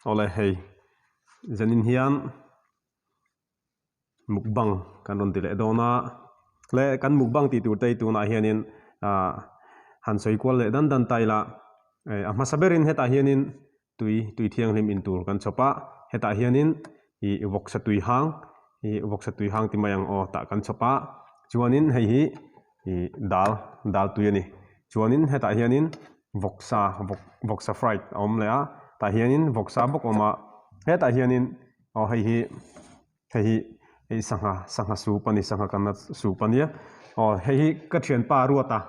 ole hei zanin hian mukbang kan ron tile dona le kan mukbang ti tur tei tuna hianin han soi kwal le dan taila ama saberin heta hianin tui thiang hlim in tur kan chopa heta hianin I vok sa tui hang ti mayang o ta kan chopa chuanin hei hi dal tui ani chuanin heta hianin voksa fried om le a ta hianin voksa bok oma heta hianin o hei hi sangha soup ani sangha kan soup ania o hei hi ka thian pa ruata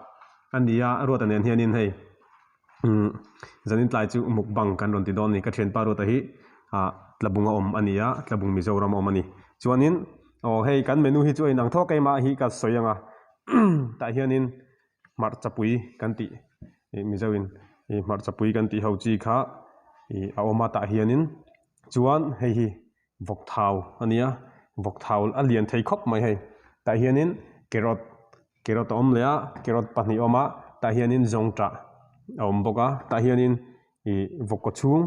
ania ruata nen hianin hei zanin tlai chu mukbang kan ron ti don ni ka thian pa ruata hi tlabunga om ania tlabung mizoram om ani chuanin hei kan menu hi chu inang tho keima hi ka soyanga ta hianin marchapui kan ti mizawin marchapui kan ti ho chi kha a oma ta hianin chuan hei hi vokthau ania vokthau a lian thei khop mai hei ta hianin carrot om le a carrot pahnih oma ta hianin zongtra om boka ta hianin vokko chung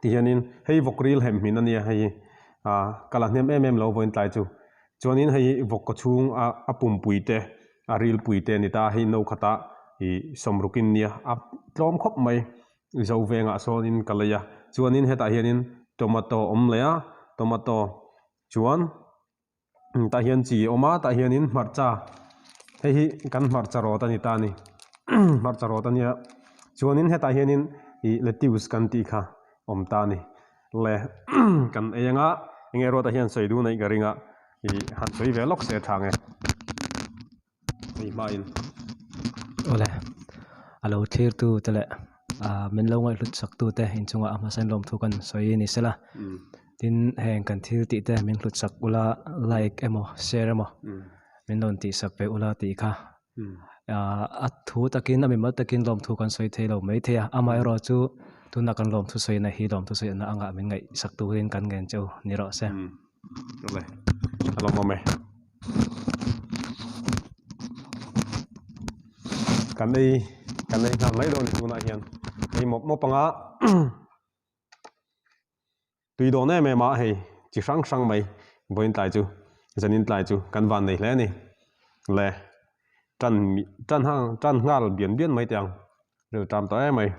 ti hianin hei vokril hem min ania hei kala hnem em lo voin tlai chu chuanin hei vokko chung a pum puite a ril puite ni ta hei no khata somrukin nia a tlom khop mai zo venga sonin kalaya chuanin heta hianin tomato om le a tomato chuan ta hian chi oma ta hianin marcha hei hi kan marcha ro ta ni ta ni marcha ro ta nia chuanin heta hianin lettuce kan ti kha om ta ni le kan eyanga enge ro ta hian soi du nei garinga han soi ve lok se thange ma in ole alo thir tu tele min lo ngai hlut sak tu te in chunga ama san lom thu kan soi ni sela tin heng kan thil ti te min hlut sak ula like emo share emo min don ti sak pe ula ti kha a thu takin ami ma takin lom thu kan soi thei lo mai thea ama ero chu tuna kan lom thu soi na hi lom thu soi na anga min ngai sak tu rin kan ngen chau ni ro se ole alo mame kan ei ngam mai do ni tuna hian ei mo panga tui do ne me ma hei chi sang mai boin tlai chu zanin tlai chu kan van nei hle ni le tran ngal bian mai tiang rồi tam to mai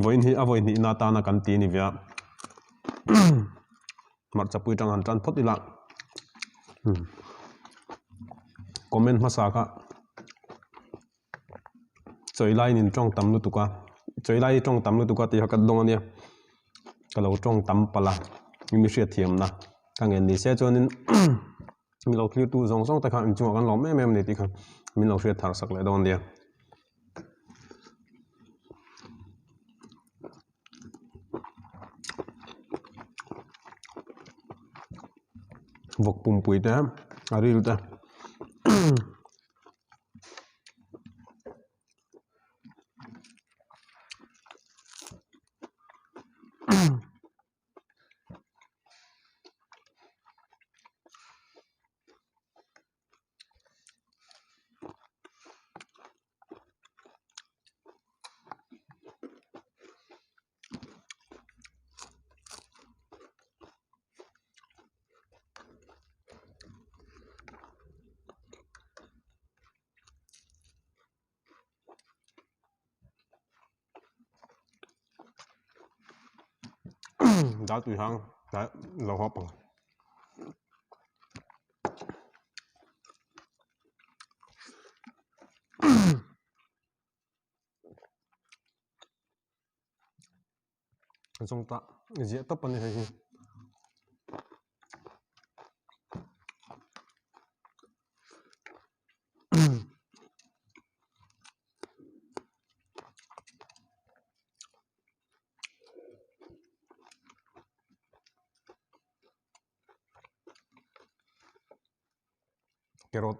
voi ni na ta na kan ti ni via mar chapui tang han tran phot ila comment masa ka choi lai nin tong tam lu tuka choi lai tong tam lu tuka ti hakat dong ania kalo tong tam pala mi hria thiam na ka ngen ni se chonin mi lo clear tu zong ta khan chu kan lo mem ni ti khan min lo hria thar sak le don dia vok pum pui ta aril ta đã tùy hang đã lâu hộp bằng trong ta dễ tấp bên này carrot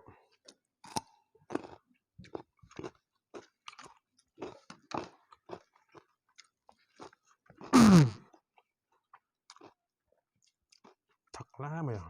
thật lá mày à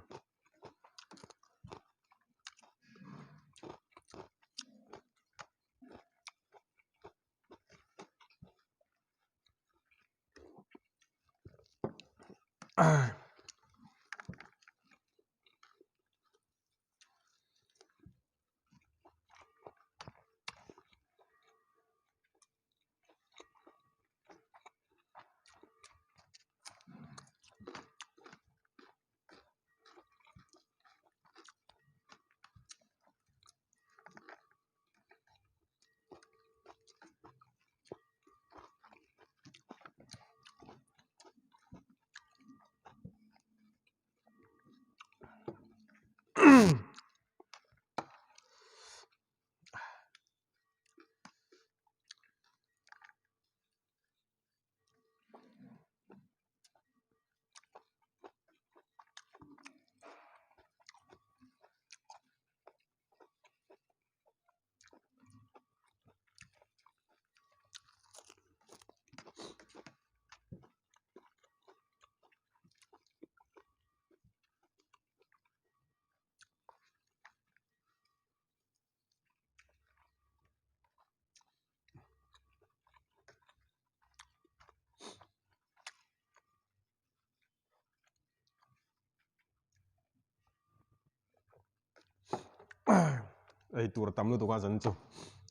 ai tur tam lu tu ka zan chu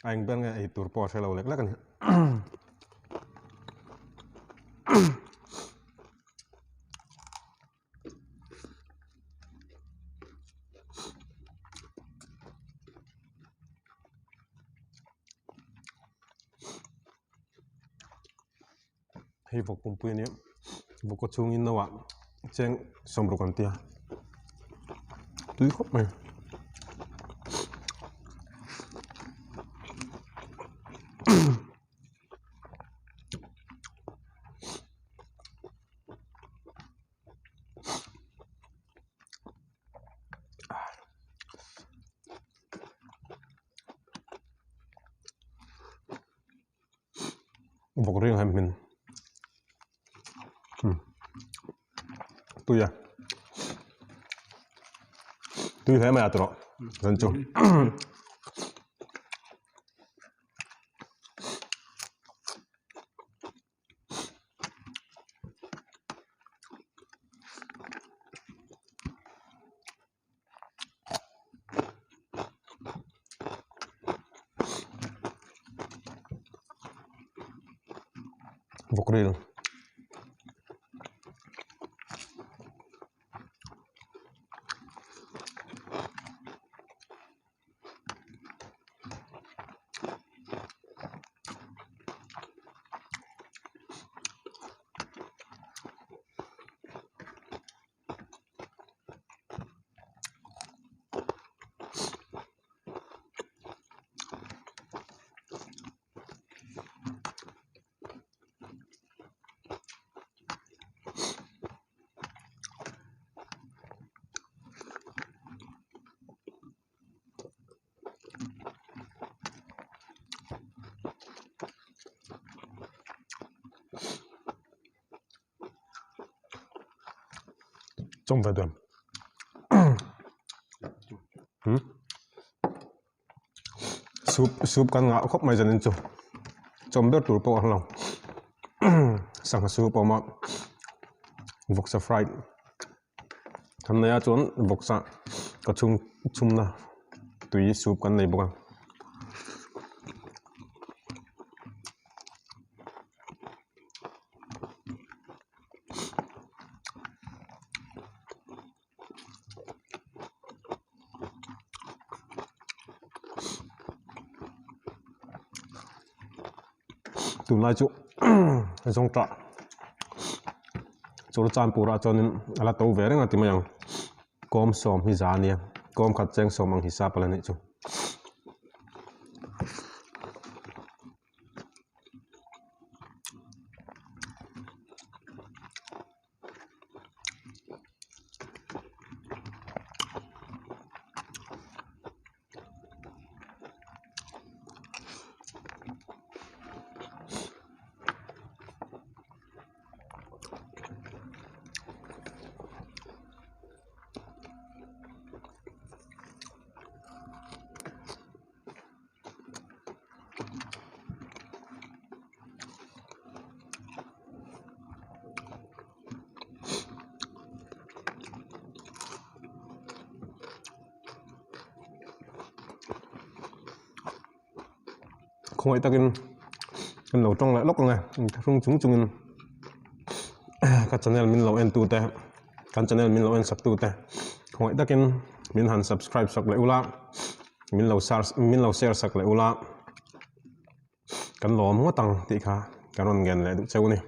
anh bên nghe ai tur po sẽ lâu lek lek này hay vok pum pui ni vok ko chung in nawa cheng som ro kan tia tui khop mày vok riêng hem min tui à tui thế mày à tụi nó dân chu vok riêng trong vài tuần soup kan ngạo khóc mày dần lên chu trong bếp tủ po ăn lòng sang soup po mà vok sa fried tham này chốn vok sa có chung chung na tùy soup kan này bông tụi này chú trong trọ chỗ chan pura cho nên là tàu về đấy ngắt tìm yang com som hi giá nia com khát cheng som ang hisap là này chú không ai ta cái lẩu trong lại lóc này chúng chúng các channel mình lẩu en tu te các channel mình lẩu en sắp tu te không ai ta cái mình hẳn subscribe sạc lại ula mình lẩu share sạc lại ula cái lẩu mua tăng thì khá cái non gen lại được chơi này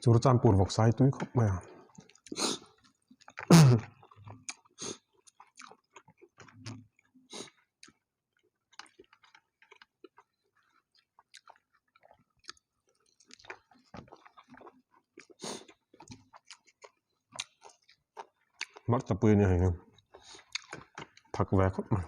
Churu chan pur vok sai tui khop mày à mắt tập pui này thật vẻ khop mày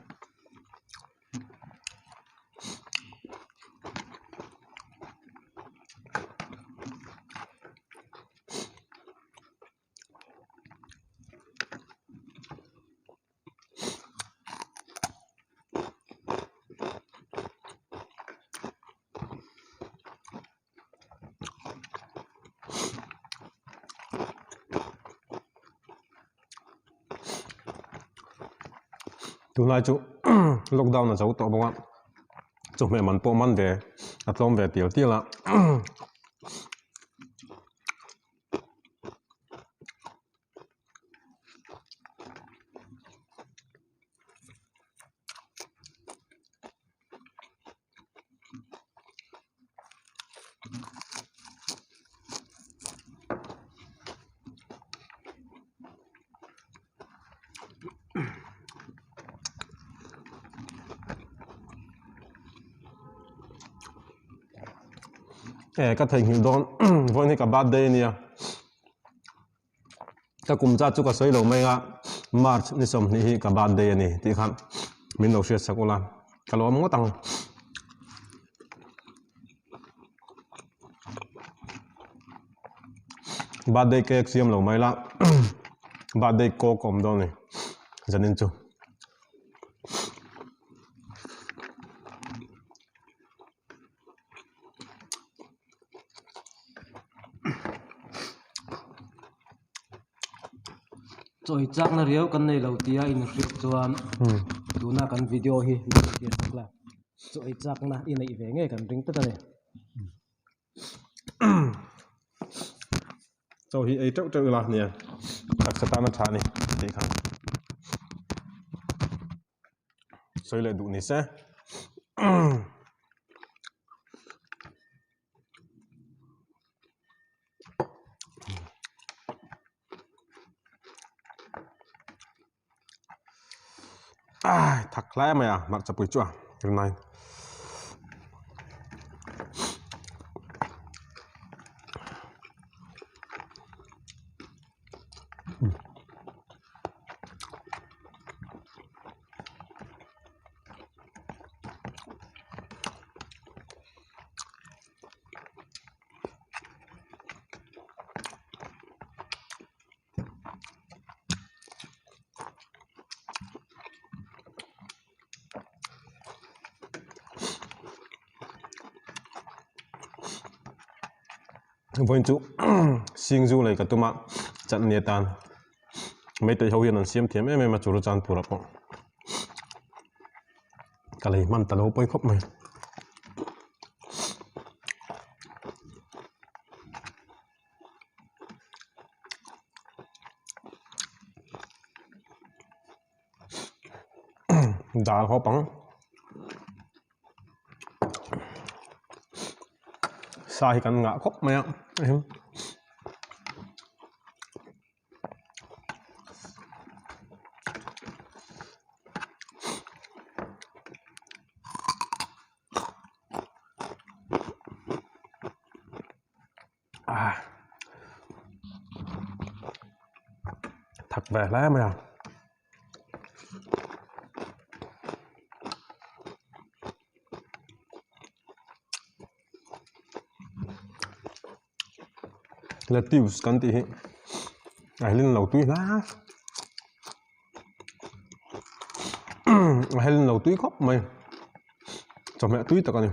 tu lai chu lockdown là cháu tổ bông ạ chú mẹ mình po man về lom về tiểu tiêu là các thầy hiểu đón với này cả birthday nè các cùng cha chú cả sấy lẩu mày à March ni som ni hi cả birthday nè thì khăn mình lẩu share sạc ulan cả lẩu mua tăng birthday cake xiêm lẩu mày là birthday cô cầm đó này dẫn đến chú Rồi chắc là riêu cần này lâu tia in rip chuan tu na kan video hi tia sắc là rồi chắc là in này về nghe kan ring tất này so hi ấy trâu trâu là nè thật sự ta nó thà nè thì khăn xoay lại đủ nè xe thật lẽ mày à mặc chập bụi chua cái này với chú xin du này cả tụi bạn chặn nhiệt tàn mấy tay hậu hiện là xiêm thiếm em mà chủ nó chăn phù hợp cả lấy mặn tao bôi khóc mày đá khó bắn sai cần ngã khóc mày ạ em thật vẻ lẽ mày à lettuce kan ti hi ai lin lo tui la ai lin lo tui khop mai cho mẹ tui ta kan